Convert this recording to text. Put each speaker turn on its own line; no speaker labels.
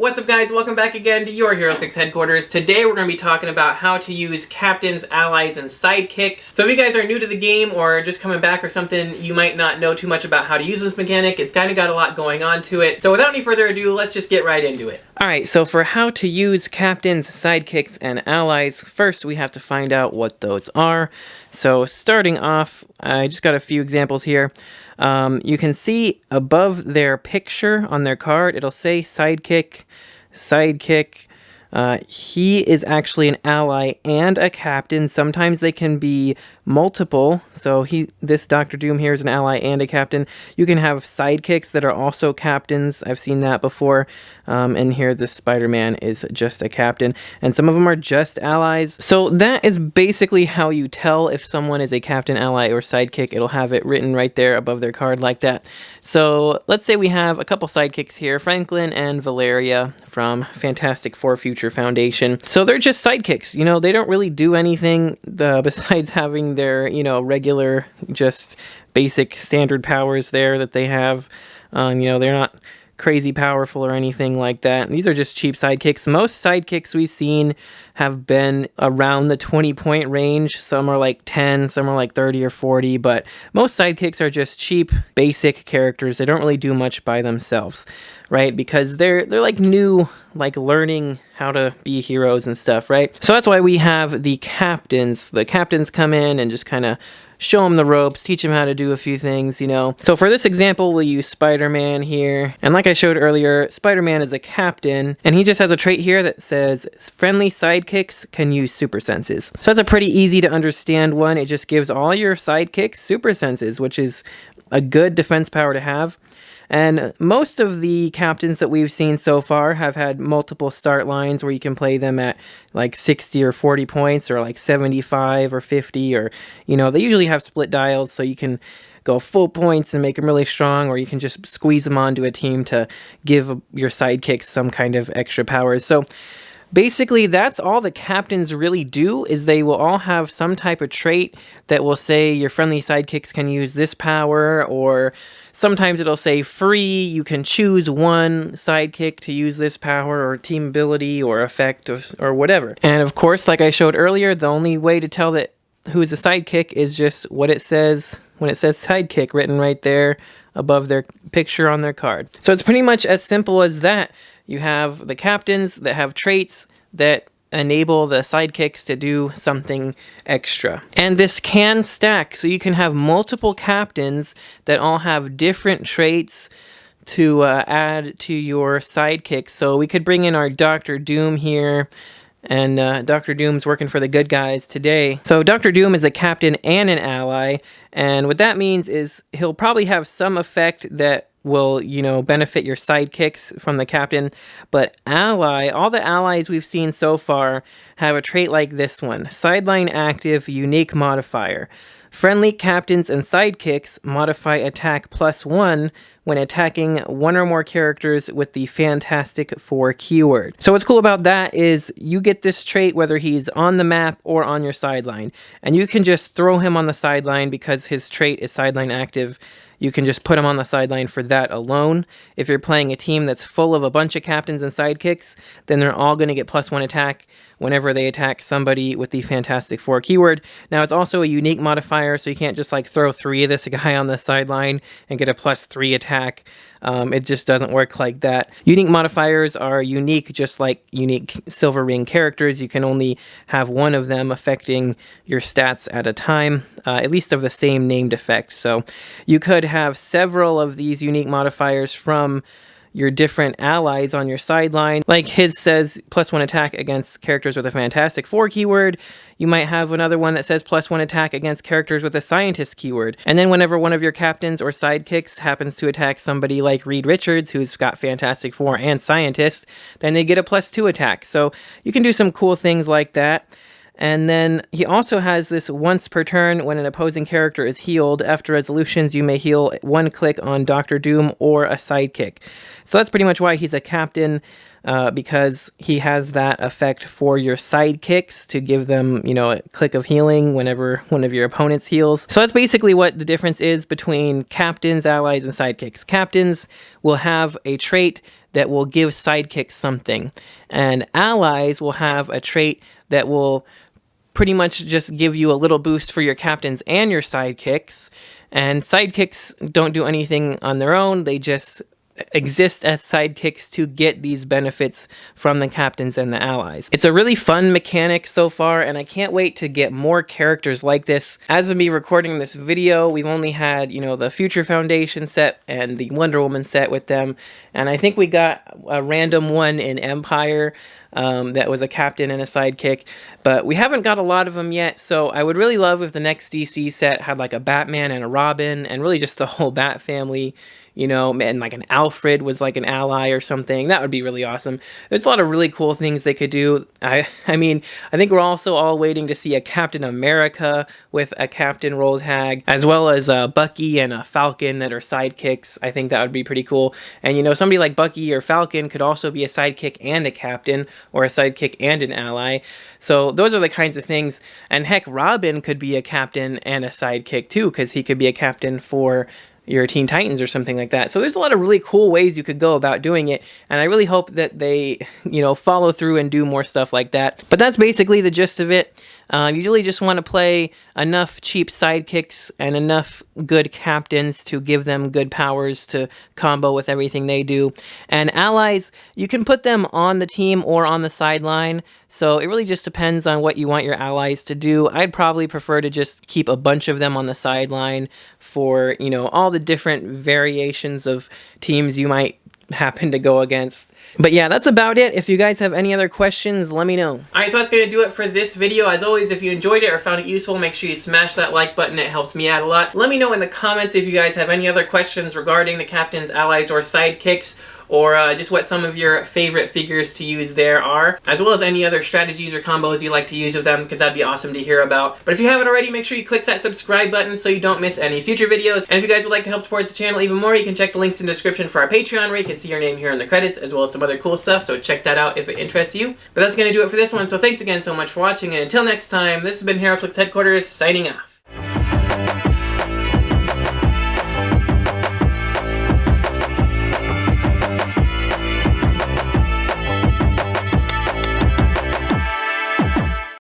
What's up guys, welcome back again to your Heroclix headquarters. Today we're going to be talking about how to use captains, allies, and sidekicks. So if you guys are new to the game or just coming back or something, you might not know too much about how to use this mechanic. It's kind of got a lot going on to it. So without any further ado, let's just get right into it. Alright, so for how to use captains, sidekicks, and allies, first we have to find out what those are. So starting off, I just got a few examples here. You can see above their picture on their card, it'll say Sidekick. He is actually an ally and a captain. Sometimes they can be multiple. So this Dr. Doom here is an ally and a captain. You can have sidekicks that are also captains. I've seen that before. And here this Spider-Man is just a captain. And some of them are just allies. So that is basically how you tell if someone is a captain, ally, or sidekick. It'll have it written right there above their card like that. So let's say we have a couple sidekicks here, Franklin and Valeria from Fantastic Four Future Foundation. So they're just sidekicks. You know, they don't really do anything besides having their, regular, just basic standard powers there that they have. They're not crazy powerful or anything like that. These are just cheap sidekicks. Most sidekicks we've seen have been around the 20-point range. Some are like 10, some are like 30 or 40, but most sidekicks are just cheap, basic characters. They don't really do much by themselves, right? Because they're like new, like learning how to be heroes and stuff, right? So that's why we have the captains. The captains come in and just kind of show them the ropes, teach them how to do a few things, So for this example, we'll use Spider-Man here. And like I showed earlier, Spider-Man is a captain, and he just has a trait here that says friendly sidekicks can use super senses. So that's a pretty easy to understand one. It just gives all your sidekicks super senses, which is a good defense power to have. And most of the captains that we've seen so far have had multiple start lines where you can play them at like 60 or 40 points or like 75 or 50 or, they usually have split dials so you can go full points and make them really strong, or you can just squeeze them onto a team to give your sidekicks some kind of extra powers. So basically, that's all the captains really do, is they will all have some type of trait that will say your friendly sidekicks can use this power, or sometimes it'll say free, you can choose one sidekick to use this power, or team ability, or effect, or whatever. And of course, like I showed earlier, the only way to tell that who is a sidekick is just what it says when it says sidekick written right there above their picture on their card. So it's pretty much as simple as that. You have the captains that have traits that enable the sidekicks to do something extra. And this can stack, so you can have multiple captains that all have different traits to add to your sidekicks. So we could bring in our Dr. Doom here, and Dr. Doom's working for the good guys today. So Dr. Doom is a captain and an ally, and what that means is he'll probably have some effect that will, benefit your sidekicks from the captain. But all the allies we've seen so far have a trait like this one. Sideline active, unique modifier. Friendly captains and sidekicks modify attack +1 when attacking one or more characters with the Fantastic Four keyword. So what's cool about that is you get this trait whether he's on the map or on your sideline. And you can just throw him on the sideline because his trait is sideline active. You can just put him on the sideline for that alone. If you're playing a team that's full of a bunch of captains and sidekicks, then they're all going to get +1 attack whenever they attack somebody with the Fantastic Four keyword. Now, it's also a unique modifier, so you can't just like throw 3 of this guy on the sideline and get a +3 attack. It just doesn't work like that. Unique modifiers are unique, just like unique Silver Ring characters. You can only have one of them affecting your stats at a time, at least of the same named effect. So you could have several of these unique modifiers from your different allies on your sideline. Like his says +1 attack against characters with a Fantastic Four keyword. You might have another one that says +1 attack against characters with a Scientist keyword. And then whenever one of your captains or sidekicks happens to attack somebody like Reed Richards, who's got Fantastic Four and Scientist, then they get a +2 attack. So you can do some cool things like that. And then he also has this once per turn when an opposing character is healed. After resolutions, you may heal 1 click on Dr. Doom or a sidekick. So that's pretty much why he's a captain, because he has that effect for your sidekicks to give them, a click of healing whenever one of your opponents heals. So that's basically what the difference is between captains, allies, and sidekicks. Captains will have a trait that will give sidekicks something. And allies will have a trait that will pretty much just give you a little boost for your captains and your sidekicks. And sidekicks don't do anything on their own. They just exist as sidekicks to get these benefits from the captains and the allies. It's a really fun mechanic so far, and I can't wait to get more characters like this. As of me recording this video, we've only had, the Future Foundation set and the Wonder Woman set with them, and I think we got a random one in Empire that was a captain and a sidekick, but we haven't got a lot of them yet, so I would really love if the next DC set had like a Batman and a Robin, and really just the whole Bat family, and like an Alfred was like an ally or something. That would be really awesome. There's a lot of really cool things they could do. I think we're also all waiting to see a Captain America with a Captain Rorschach, as well as Bucky and a Falcon that are sidekicks. I think that would be pretty cool. And somebody like Bucky or Falcon could also be a sidekick and a captain, or a sidekick and an ally. So those are the kinds of things. And heck, Robin could be a captain and a sidekick too, because he could be a captain for your Teen Titans or something like that. So there's a lot of really cool ways you could go about doing it, and I really hope that they, follow through and do more stuff like that. But that's basically the gist of it. You really just want to play enough cheap sidekicks and enough good captains to give them good powers to combo with everything they do. And allies, you can put them on the team or on the sideline, so it really just depends on what you want your allies to do. I'd probably prefer to just keep a bunch of them on the sideline for, all the different variations of teams you might happen to go against. But yeah, that's about it. If you guys have any other questions, let me know. Alright, so that's going to do it for this video. As always, if you enjoyed it or found it useful, make sure you smash that like button. It helps me out a lot. Let me know in the comments if you guys have any other questions regarding the captains, allies, or sidekicks, or just what some of your favorite figures to use there are, as well as any other strategies or combos you like to use with them, because that'd be awesome to hear about. But if you haven't already, make sure you click that subscribe button so you don't miss any future videos. And if you guys would like to help support the channel even more, you can check the links in the description for our Patreon, where you can see your name here in the credits, as well as some other cool stuff, so check that out if it interests you. But that's going to do it for this one, so thanks again so much for watching, and until next time, this has been Heroclix Headquarters, signing off.